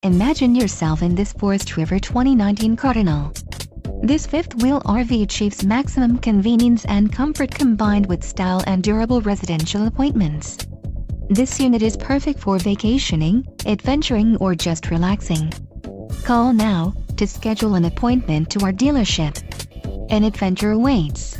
Imagine yourself in this Forest River 2019 Cardinal. This fifth-wheel RV achieves maximum convenience and comfort combined with style and durable residential appointments. This unit is perfect for vacationing, adventuring, or just relaxing. Call now to schedule an appointment to our dealership. An adventure awaits.